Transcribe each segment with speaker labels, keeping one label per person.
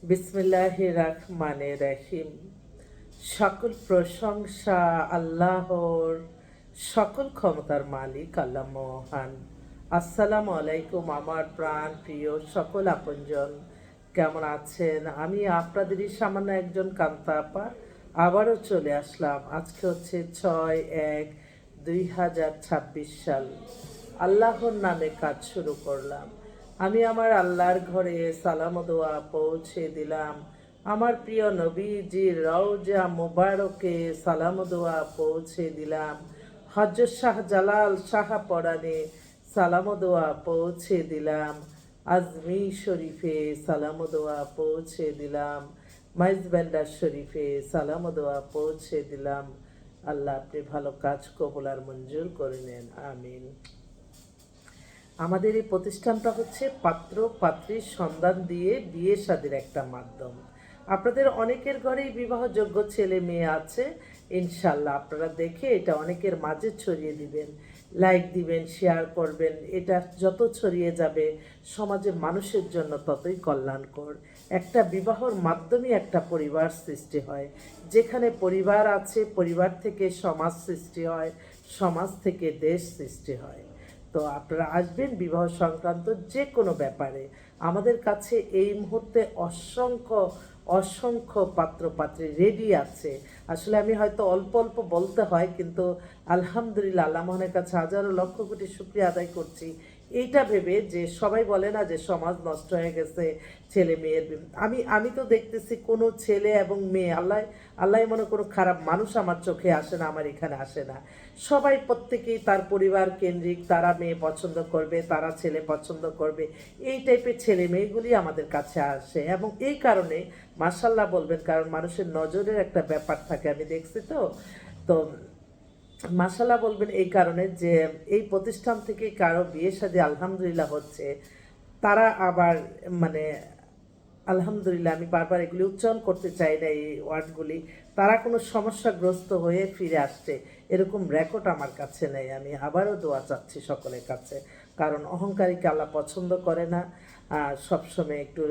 Speaker 1: বিসমিল্লাহির রহমানির রহিম। সকল প্রশংসা আল্লাহর, সকল ক্ষমতার মালিক আল্লাহ মহান। আসসালামু আলাইকুম আমার প্রাণ প্রিয় সকল আপনজন, কেমন আছেন? আমি আপনাদেরই সামান্য একজন কান্তা আপা আবারও চলে আসলাম। আজকে হচ্ছে 6/1/2026 সাল। আল্লাহর নামে কাজ শুরু করলাম। আমি আমার আল্লাহর ঘরে সালাম ও দোয়া পৌঁছে দিলাম। আমার প্রিয় নবীজির রওজা মুবারকে সালাম ও দোয়া পৌঁছে দিলাম। হযরত শাহজালাল শাহপরানে সালাম ও দোয়া পৌঁছে দিলাম। আজমির শরীফে সালাম ও দোয়া পৌঁছে দিলাম। মাইজবান্ডার শরীফে সালাম ও দোয়া পৌঁছে দিলাম। আল্লাহ আপনি ভালো কাজ কবুল আর মঞ্জুর করে নেন, আমিন। আমাদের এই প্রতিষ্ঠানটা হচ্ছে পাত্র পাত্রীর সন্ধান দিয়ে বিয়ে শাদীর একটা মাধ্যম। আপনাদের অনেকের ঘরেই বিবাহযোগ্য ছেলে মেয়ে আছে। ইনশাল্লাহ আপনারা দেখে এটা অনেকের মাঝে ছড়িয়ে দিবেন, লাইক দিবেন, শেয়ার করবেন। এটা যত ছড়িয়ে যাবে সমাজে মানুষের জন্য ততই কল্যাণকর। একটা বিবাহর মাধ্যমে একটা পরিবার সৃষ্টি হয়। যেখানে পরিবার আছে, পরিবার থেকে সমাজ সৃষ্টি হয়, সমাজ থেকে দেশ সৃষ্টি হয়। তো আপনারা আসবেন বিবাহ সংক্রান্ত যে কোনো ব্যাপারে। আমাদের কাছে এই মুহূর্তে অসংখ্য অসংখ্য পাত্রপাত্রী রেডি আছে। আসলে আমি হয়তো অল্প অল্প বলতে হয়, কিন্তু আলহামদুলিল্লাহ আল্লাহ মহানের কাছে হাজারো লক্ষ কোটি শুকরিয়া আদায় করছি এইটা ভেবে যে সবাই বলে না যে সমাজ নষ্ট হয়ে গেছে, ছেলে মেয়ের আমি আমি তো দেখতেছি কোনো ছেলে এবং মেয়ে, আল্লাহ আল্লাহ মনে কোনো খারাপ মানুষ আমার চোখে আসে না, আমার এখানে আসে না। সবাই প্রত্যেকেই তার পরিবার কেন্দ্রিক, তারা মেয়ে পছন্দ করবে, তারা ছেলে পছন্দ করবে, এই টাইপের ছেলে মেয়েগুলি আমাদের কাছে আসে। এবং এই কারণে মাশাল্লাহ বলবেন, কারণ মানুষের নজরের একটা ব্যাপার থাকে, আমি দেখছি তো তো মাশাল্লাহ বলবেন এই কারণে যে এই প্রতিষ্ঠান থেকে কারো বিয়ে শাদী আলহামদুলিল্লাহ হচ্ছে। তারা আবার মানে আলহামদুলিল্লাহ, আমি বারবার এগুলি উচ্চারণ করতে চাই না এই ওয়ার্ডগুলি, তারা কোনো সমস্যাগ্রস্ত হয়ে ফিরে আসছে এরকম রেকর্ড আমার কাছে নেই। আমি আবারও দোয়া চাচ্ছি সকলের কাছে, কারণ অহংকারীকে আল্লাহ পছন্দ করে না। সবসময় একটু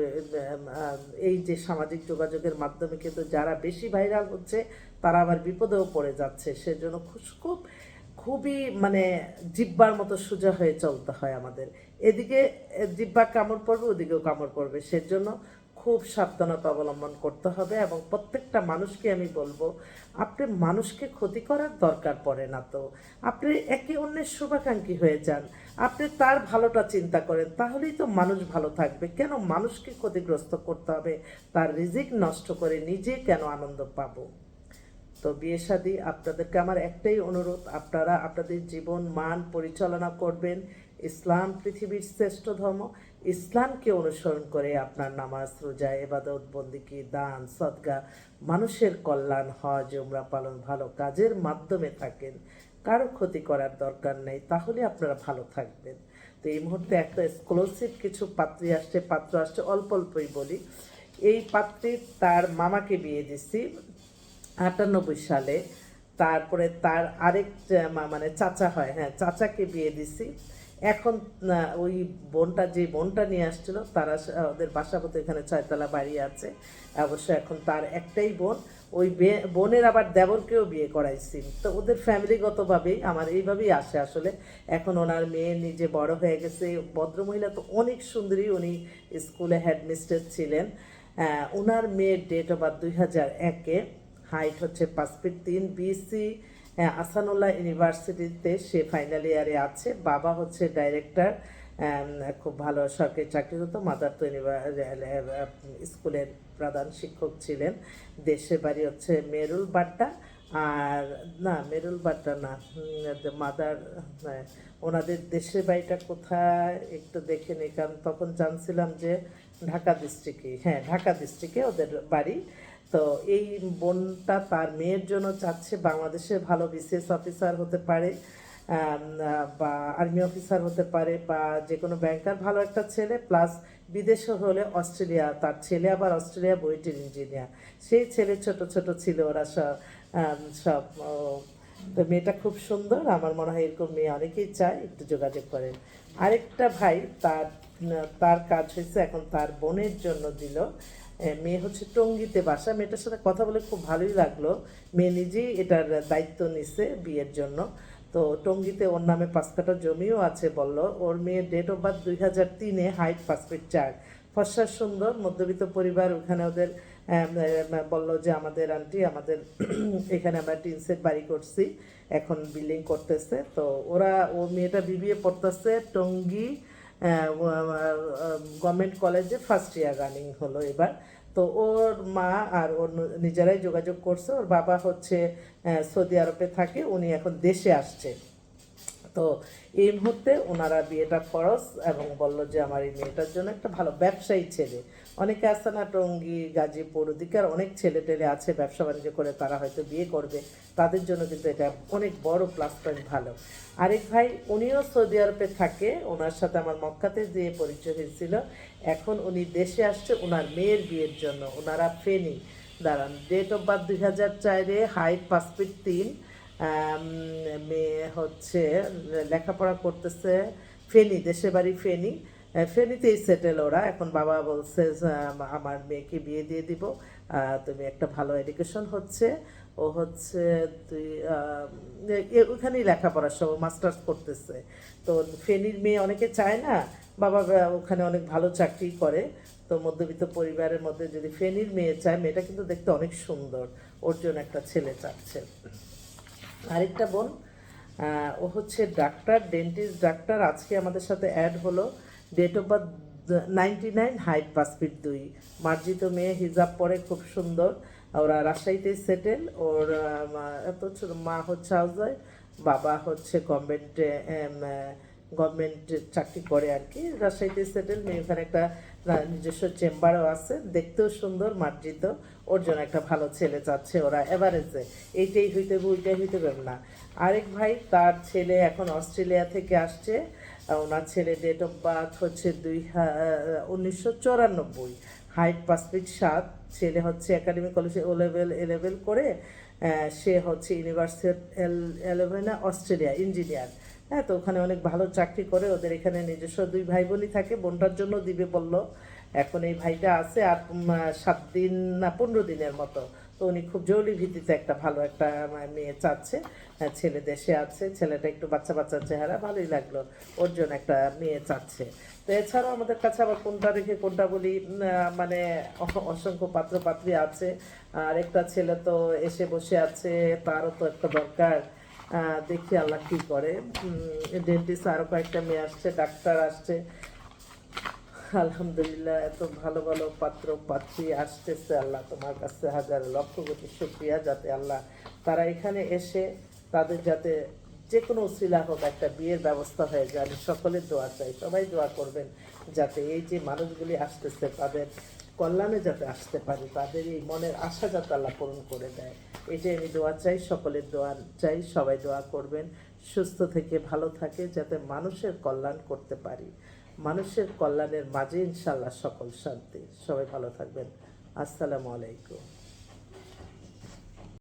Speaker 1: এই যে সামাজিক যোগাযোগের মাধ্যমে কিন্তু যারা বেশি ভাইরাল হচ্ছে তারা আবার বিপদেও পড়ে যাচ্ছে। সেজন্য খুব খুবই মানে জিব্বার মতো সোজা হয়ে চলতে হয় আমাদের। এদিকে জিব্বা কামড় পড়বে, ওদিকেও কামড় পড়বে। সেজন্য খুব সাবধানতা অবলম্বন করতে হবে। এবং প্রত্যেকটা মানুষকে আমি বলবো, আপনি মানুষকে ক্ষতি করার দরকার পড়ে না। তো আপনি একে অন্যের শুভাকাঙ্ক্ষী হয়ে যান, আপনি তার ভালোটা চিন্তা করেন, তাহলেই তো মানুষ ভালো থাকবে। কেন মানুষকে ক্ষতিগ্রস্ত করতে হবে? তার রিজিক নষ্ট করে নিজে কেন আনন্দ পাবো? তো বিয়ে শাদী আপনাদেরকে আমার একটাই অনুরোধ, আপনারা আপনাদের জীবন মান পরিচালনা করবেন। ইসলাম পৃথিবীর শ্রেষ্ঠ ধর্ম। ইসলামকে অনুসরণ করে আপনার নামাজ, রোজা, ইবাদত, বন্দিকি, দান, সদকা, মানুষের কল্যাণ, হজ, উমরা পালন, ভালো কাজের মাধ্যমে থাকেন। কারো ক্ষতি করার দরকার নেই, তাহলে আপনারা ভালো থাকবেন। তো এই মুহূর্তে একটা এক্সক্লুসিভ কিছু পাত্র আসছে, অল্প অল্পই বলি। এই পাত্রী তার মামাকে বিয়ে দিছি 98 সালে। তারপরে তার আরেক মানে চাচা হয়, হ্যাঁ চাচাকে বিয়ে দিছি। এখন ওই বোনটা, যে বোনটা নিয়ে আসছিল, তারা ওদের বাসা মতো এখানে 6 তলা বাড়ি আছে। অবশ্য এখন তার একটাই বোন। ওই বোনের আবার দেবরকেও বিয়ে করাইছি। তো ওদের ফ্যামিলিগতভাবেই আমার এইভাবেই আসে আসলে। এখন ওনার মেয়ে নিজে বড় হয়ে গেছে, ভদ্রমহিলা তো অনেক সুন্দরী, উনি স্কুলে হেডমিস্ট্রেস ছিলেন। ওনার মেয়ের ডেট অফ বার্থ 2001-এ, হাইট হচ্ছে 5 ফিট 3, বিএসসি আসানুল্লাহ ইউনিভার্সিটিতে সে ফাইনাল ইয়ারে আছে। বাবা হচ্ছে ডাইরেক্টর, খুব ভালো সরকারি চাকরিরত। মাদার তো স্কুলের প্রধান শিক্ষক ছিলেন। দেশের বাড়ি হচ্ছে মেরুল বাড্ডা। আর না, মেরুল বাড্ডা না, মাদার, ওনাদের দেশের বাড়িটা কোথায় একটু দেখে নিই, কারণ তখন জানছিলাম যে ঢাকা ডিস্ট্রিক্টে, হ্যাঁ ঢাকা ডিস্ট্রিক্টে ওদের বাড়ি। তো এই বোনটা তার মেয়ের জন্য চাচ্ছে বাংলাদেশের ভালো বিসিএস অফিসার হতে পারে, বা আর্মি অফিসার হতে পারে, বা যে কোনো ব্যাংকার, ভালো একটা ছেলে, প্লাস বিদেশে হলে অস্ট্রেলিয়া। তার ছেলে আবার অস্ট্রেলিয়া বুয়েটের ইঞ্জিনিয়ার। সেই ছেলে ছোট ছোট ছিল ওরা সব সব তো মেয়েটা খুব সুন্দর। আমার মনে হয় এরকম মেয়ে অনেকেই চায়, একটু যোগাযোগ করেন। আরেকটা ভাই, তার তার কাজ হয়েছে, এখন তার বোনের জন্য দিল। মেয়ে হচ্ছে টঙ্গীতে বাসা। মেয়েটার সাথে কথা বলে খুব ভালোই লাগলো। মেয়ে নিজেই এটার দায়িত্ব নিছে বিয়ের জন্য। তো টঙ্গীতে ওর নামে 5 কাঠা জমিও আছে বলল। ওর মেয়ের ডেট অফ বার্থ 2003-এ, হাইট 5 ফিট 4, ফর্সা সুন্দর, মধ্যবিত্ত পরিবার। ওখানে ওদের বললো যে আমাদের আন্টি আমাদের এখানে আমরা টিন সেট বাড়ি করছি, এখন বিল্ডিং করতেছে। তো ওরা, ও মেয়েটা বিবিএ পড়তেছে টঙ্গী গভর্নমেন্ট কলেজে, ফার্স্ট ইয়ার রানিং হলো এবার। তো ওর মা আর ওর নিজেরাই যোগাযোগ করছে। ওর বাবা হচ্ছে সৌদি আরবে থাকে, উনি এখন দেশে আসছে। তো এই মুহূর্তে ওনারা বিয়েটা খরচ এবং বলল যে আমার এই মেয়েটার জন্য একটা ভালো ব্যবসায়ী ছেলে। অনেকে আছে না টঙ্গী, গাজীপুর ওদিকে আর অনেক ছেলে টেলে আছে ব্যবসা বাণিজ্য করে, তারা হয়তো বিয়ে করবে, তাদের জন্য কিন্তু এটা অনেক বড় প্লাস পয়েন্ট, ভালো। আরেক ভাই উনিও সৌদি আরবে থাকে, ওনার সাথে আমার মক্কাতে দিয়ে পরিচয় হয়েছিল। এখন উনি দেশে আসছে ওনার মেয়ের বিয়ের জন্য। ওনারা ফেনী, দাঁড়ান, ডেট অফ বার্থ 2004-এ, হাইট 5 ফিট 3, মেয়ে হচ্ছে লেখাপড়া করতেছে ফেনী, দেশে বাড়ি ফেনী। ফেনীতেই সেটেল ওরা। এখন বাবা বলছে যে, আমার মেয়েকে বিয়ে দিয়ে দিব, তুমি একটা ভালো এডুকেশন হচ্ছে, ও হচ্ছে তুই ওখানেই লেখাপড়া সব মাস্টার্স করতেছে। তো ফেনীর মেয়ে অনেকে চায় না, বাবা ওখানে অনেক ভালো চাকরি করে। তো মধ্যবিত্ত পরিবারের মধ্যে যদি ফেনীর মেয়ে চায়, মেয়েটা কিন্তু দেখতে অনেক সুন্দর, ওর জন্য একটা ছেলে চাচ্ছে। আরেকটা বোন, ও হচ্ছে ডাক্তার, ডেন্টিস্ট ডাক্তার, আজকে আমাদের সাথে অ্যাড হলো। Date of birth 99, height 5 feet 2, মার্জিত মেয়ে, হিজাব পরে, খুব সুন্দর। ওরা রাজশাহীতে সেটেল। ওর এত ছোট, মা হচ্ছে হাউসওয়াইফ, বাবা হচ্ছে গভর্নমেন্ট চাকরি করে আর কি, রাজশাহীতে সেটেল। মেয়ে ওখানে একটা নিজস্ব চেম্বারও আছে, দেখতেও সুন্দর, মার্জিত। ওর জন্য একটা ভালো ছেলে চাচ্ছে ওরা এভারেজে। এইটাই হইতে হবে ওইটাই হইতে হবে না। আরেক ভাই, তার ছেলে এখন অস্ট্রেলিয়া থেকে আসছে। ওনার ছেলে ডেট অফ বার্থ হচ্ছে 1994, হাইট 5 ফিট 7, ছেলে হচ্ছে একাডেমি কলেজে এ লেভেল করে। সে হচ্ছে ইউনিভার্সিটি 11 অস্ট্রেলিয়া, ইঞ্জিনিয়ার। হ্যাঁ, তো ওখানে অনেক ভালো চাকরি করে। ওদের এখানে নিজস্ব 2 ভাই বোনই থাকে, বোনটার জন্য দিবে বলল। এখন এই ভাইটা আছে আর 7 দিন না 15 দিনের মতো। তো উনি খুব জরুরি ভিত্তিতে একটা ভালো একটা মেয়ে চাচ্ছে। ছেলে দেশে আছে, ছেলেটা একটু বাচ্চা বাচ্চা চেহারা, ভালোই লাগলো, ওর জন্য একটা মেয়ে চাচ্ছে। তো এছাড়াও আমাদের কাছে আবার কোনটা রেখে কোনটা বলি, মানে অসংখ্য পাত্র পাত্রী আছে। আর একটা ছেলে তো এসে বসে আছে, তারও তো একটা দরকার। দেখি আল্লাহ কী করে। ডেন্টিস্ট আরও কয়েকটা মেয়ে আসছে, ডাক্তার আসছে। আলহামদুলিল্লাহ, এত ভালো ভালো পাত্র পাত্রী আসতেছে। আল্লাহ তোমার কাছে হাজার লক্ষ কোটি শুকরিয়া, যাতে আল্লাহ তারা এখানে এসে তাদের যাতে যে কোনো উসিলা হোক একটা বিয়ের ব্যবস্থা হয়ে যায়। আমি সকলের দোয়া চাই, সবাই দোয়া করবেন যাতে এই যে মানুষগুলি আসতেছে তাদের কল্যাণে যাতে আসতে পারি, তাদের এই মনের আশা যাতে আল্লাহ পূরণ করে দেয়। এটাই আমি দোয়া চাই, সকলের দোয়া চাই, সবাই দোয়া করবেন সুস্থ থেকে ভালো থাকে, যাতে মানুষের কল্যাণ করতে পারি। মানুষের কল্যাণের মাঝে ইনশাআল্লাহ সকল শান্তি। সবাই ভালো থাকবেন। আসসালামু আলাইকুম।